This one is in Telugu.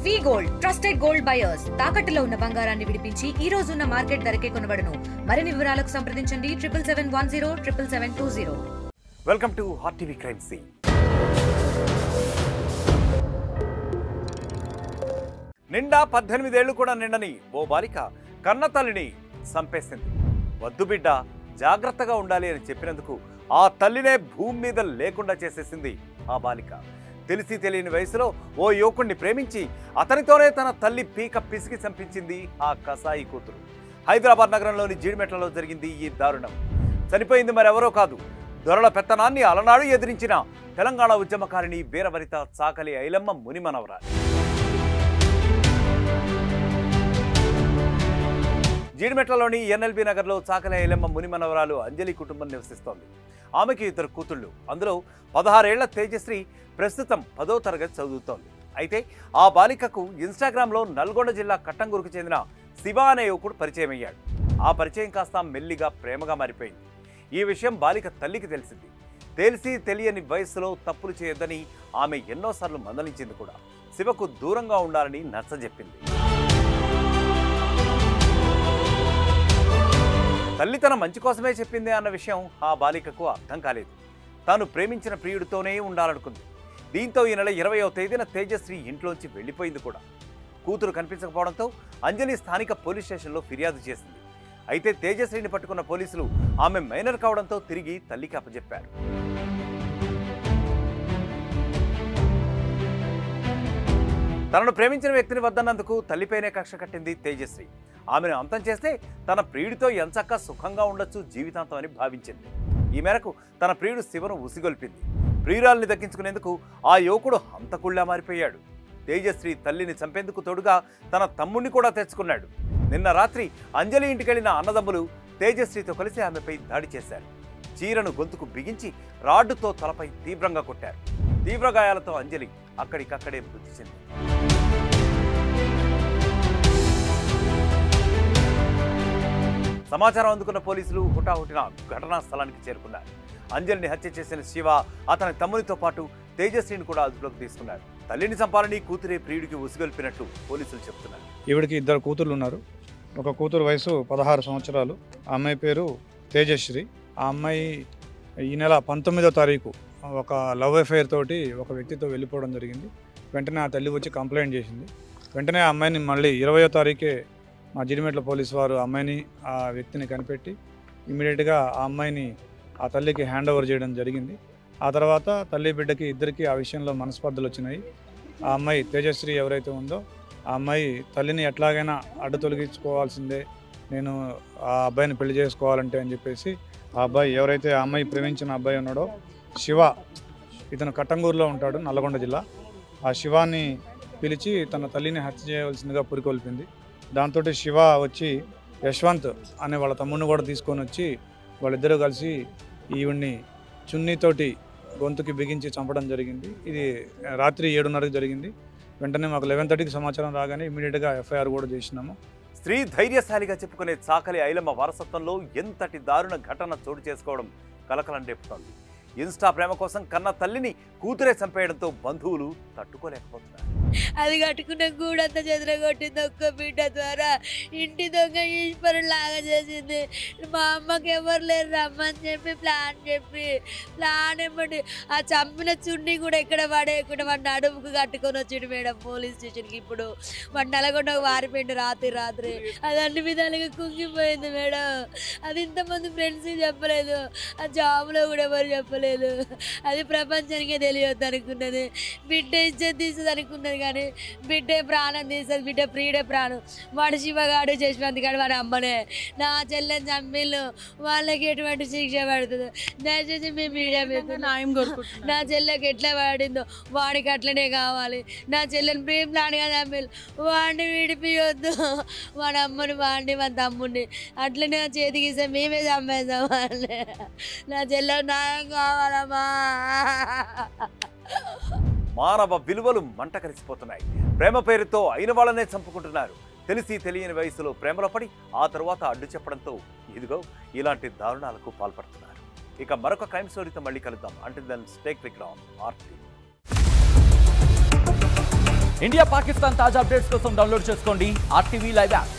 వి గోల్డ్ ట్రస్టెడ్ గోల్డ్ బయర్స్ తాకట్టులో ఉన్న బంగారాన్ని విడిపించి ఈ రోజు ఉన్న మార్కెట్ ధరకే కొనబడును. మరిన్ని వివరాలకు సంప్రదించండి 7710 welcome to hot TV crime scene. నిండా 18 ఏళ్లు కూడా నిండని ఓ బాలిక కన్న తల్లిని చంపేసింది. వద్దు బిడ్డ, జాగ్రత్తగా ఉండాలి అని చెప్పినందుకు ఆ తల్లినే భూమి మీద లేకుండా చేసేసింది ఆ బాలిక. తెలిసి తెలియని వయసులో ఓ యువకుడిని ప్రేమించి అతనితోనే తన తల్లి పీక పిసికి చంపించింది ఆ కసాయి కూతురు. హైదరాబాద్ నగరంలోని జీడిమెట్లలో జరిగింది ఈ దారుణం. చనిపోయింది మరెవరో కాదు, దొరల పెత్తనాన్ని అలనాడు ఎదిరించిన తెలంగాణ ఉద్యమకారిణి వీరవనిత చాకలి ఐలమ్మ మునిమనవరాలు. జీడిమెట్లలోని ఎన్ఎల్బీ నగర్లో చాకలి ఐలమ్మ మునిమనవరాలు అంజలి కుటుంబం నివసిస్తోంది. ఆమెకి 2 కూతుళ్లు. అందులో 16 ఏళ్ల తేజశ్రీ ప్రస్తుతం 10వ తరగతి చదువుతోంది. అయితే ఆ బాలికకు ఇన్స్టాగ్రామ్లో నల్గొండ జిల్లా కట్టంగూరుకు చెందిన శివ అనే యువకుడు పరిచయం అయ్యాడు. ఆ పరిచయం కాస్త మెల్లిగా ప్రేమగా మారిపోయింది. ఈ విషయం బాలిక తల్లికి తెలిసింది. తెలిసి తెలియని వయసులో తప్పులు చేయొద్దని ఆమె ఎన్నోసార్లు మందలించింది కూడా. శివకు దూరంగా ఉండాలని నచ్చజెప్పింది. తల్లి తన మంచి కోసమే చెప్పింది అన్న విషయం ఆ బాలికకు అర్థం కాలేదు. తాను ప్రేమించిన ప్రియుడితోనే ఉండాలనుకుంది. దీంతో ఈ నెల 20వ తేదీన తేజశ్రీ ఇంట్లోంచి వెళ్లిపోయింది కూడా. కూతురు కనిపించకపోవడంతో అంజలి స్థానిక పోలీస్ స్టేషన్లో ఫిర్యాదు చేసింది. అయితే తేజశ్రీని పట్టుకున్న పోలీసులు ఆమె మైనర్ కావడంతో తిరిగి తల్లికి అప్పచెప్పారు. తనను ప్రేమించిన వ్యక్తిని వద్దన్నందుకు తల్లిపైనే కక్ష కట్టింది తేజశ్రీ. ఆమెను అంతం చేస్తే తన ప్రియుడితో ఎంచక్కా సుఖంగా ఉండొచ్చు జీవితాంతం అని భావించింది. ఈ మేరకు తన ప్రియుడు శివను ఉసిగొల్పింది. ప్రియురాల్ని దక్కించుకునేందుకు ఆ యువకుడు హంతకుళ్లా మారిపోయాడు. తేజశ్రీ తల్లిని చంపేందుకు తోడుగా తన తమ్ముడిని కూడా తెచ్చుకున్నాడు. నిన్న రాత్రి అంజలి ఇంటికెళ్లిన అన్నదమ్ములు తేజశ్రీతో కలిసి ఆమెపై దాడి చేశారు. చీరను గొంతుకు బిగించి రాడ్డుతో తలపై తీవ్రంగా కొట్టారు. తీవ్ర గాయాలతో అంజలి అక్కడికక్కడే మృతి చెందింది. సమాచారం అందుకున్న పోలీసులు హుటాహుటిన ఘటనా స్థలానికి చేరుకున్నారు. అంజలిని హత్య చేసిన శివ అతని తమ్మునితో పాటు తేజశ్రీని కూడా అదుపులోకి తీసుకున్నారు. తల్లిని చంపాలని కూతురే ప్రియుడికి ఉసిగొల్పినట్టు పోలీసులు చెబుతున్నారు. ఈవిడికి 2 కూతుర్లు ఉన్నారు. ఒక కూతురు వయసు 16 సంవత్సరాలు. ఆ అమ్మాయి పేరు తేజశ్రీ. ఆ అమ్మాయి ఈ నెల 19వ తారీఖు ఒక లవ్ అఫైర్ తోటి ఒక వ్యక్తితో వెళ్ళిపోవడం జరిగింది. వెంటనే ఆ తల్లి వచ్చి కంప్లైంట్ చేసింది. వెంటనే ఆ అమ్మాయిని మళ్ళీ 20వ తారీఖే మా జీడిమెట్ల పోలీసు వారు అమ్మాయిని ఆ వ్యక్తిని కనిపెట్టి ఇమీడియట్గా ఆ అమ్మాయిని ఆ తల్లికి హ్యాండ్ ఓవర్ చేయడం జరిగింది. ఆ తర్వాత తల్లి బిడ్డకి ఇద్దరికి ఆ విషయంలో మనస్పర్ధలు వచ్చినాయి. ఆ అమ్మాయి తేజశ్రీ ఎవరైతే ఉందో ఆ అమ్మాయి తల్లిని ఎట్లాగైనా అడ్డు తొలగించుకోవాల్సిందే, నేను ఆ అబ్బాయిని పెళ్లి చేసుకోవాలంటే అని చెప్పేసి ఆ అబ్బాయి ఎవరైతే ఆ అమ్మాయి ప్రేమించిన అబ్బాయి ఉన్నాడో శివ, ఇతను కట్టంగూరులో ఉంటాడు, నల్గొండ జిల్లా. ఆ శివాన్ని పిలిచి తన తల్లిని హత్య చేయవలసిందిగా పురికొల్పింది. దాంతో శివ వచ్చి యశ్వంత్ అనే వాళ్ళ తమ్ముడిని కూడా తీసుకొని వచ్చి వాళ్ళిద్దరూ కలిసి ఈవిడ్ని చున్నీతోటి గొంతుకి బిగించి చంపడం జరిగింది. ఇది రాత్రి 7:30కి జరిగింది. వెంటనే మాకు 11:30కి సమాచారం రాగానే ఇమీడియట్గా ఎఫ్ఐఆర్ కూడా చేసినాము. స్త్రీ ధైర్యశాలిగా చెప్పుకునే చాకలి ఐలమ్మ వారసత్వంలో ఎంతటి దారుణ ఘటన చోటు చేసుకోవడం కలకలం రేపుతోంది. ఇన్స్టా ప్రేమ కోసం కన్న తల్లిని కూతురే చంపేయడంతో బంధువులు తట్టుకోలేకపోతున్నారు. అది కట్టుకున్న గూడంతా చెదరగొట్టింది ఒక్క బిడ్డ ద్వారా. ఇంటి దొంగ ఈశ్వరుడు లాగా చేసింది. మా అమ్మకి ఎవరు లేరు రమ్మని చెప్పి ప్లాన్ ఇవ్వండి. ఆ చంపిన చున్ని కూడా ఎక్కడ పడేయకుండా వాడిని అడుపుకు కట్టుకొని వచ్చిండు మేడం పోలీస్ స్టేషన్కి. ఇప్పుడు వాడు నల్గొండకు వారిపోయిండు రాత్రి. అది అన్ని విధాలుగా కుంగిపోయింది మేడం. అది ఇంతమంది ఫ్రెండ్స్కి చెప్పలేదు, ఆ జాబ్లో కూడా ఎవరు చెప్పలేదు. అది ప్రపంచానికే తెలియద్దు అనుకున్నది. బిడ్డ ఇచ్చేది తీసేది అనుకున్నది కానీ బిడ్డే ప్రాణం తీసేది. బిడ్డ ప్రియుడే ప్రాణం. వాడు శివగాడు యశ్వంత్ గాడు వాడి అమ్మనే. నా చెల్లెని చంపిళ్ళు, వాళ్ళకి ఎటువంటి శిక్ష పడుతుందో దయచేసి మేము మీడియా న్యాయం కోరుకుంటున్నాం. నా చెల్లెకి ఎట్లా పడిందో వాడికి అట్లనే కావాలి. నా చెల్లెని ప్రేమ ప్లాన్గా చంపిళ్ళు, వాడిని విడిపియొద్దు. వాడి అమ్మని వాడిని మన తమ్ముడిని అట్లనే చేతికి ఇస్తే మేమే చంపేద్దాం వాళ్ళే. నా చెల్లె న్యాయం కావాలమ్మా. మానవ విలువలు మంట కలిసిపోతున్నాయి. ప్రేమ పేరుతో అయిన వాళ్ళనే చంపుకుంటున్నారు. తెలిసి తెలియని వయసులో ప్రేమలో పడి ఆ తరువాత అడ్డు చెప్పడంతో ఇదిగో ఇలాంటి దారుణాలకు పాల్పడుతున్నారు. ఇక మరొక క్రైమ్ స్టోరీతో మళ్ళీ కలుద్దాం. Until then stay click on RTV. India Pakistan తాజా అప్డేట్స్ కోసం డౌన్లోడ్ చేసుకోండి RTV లైవ్ యాప్.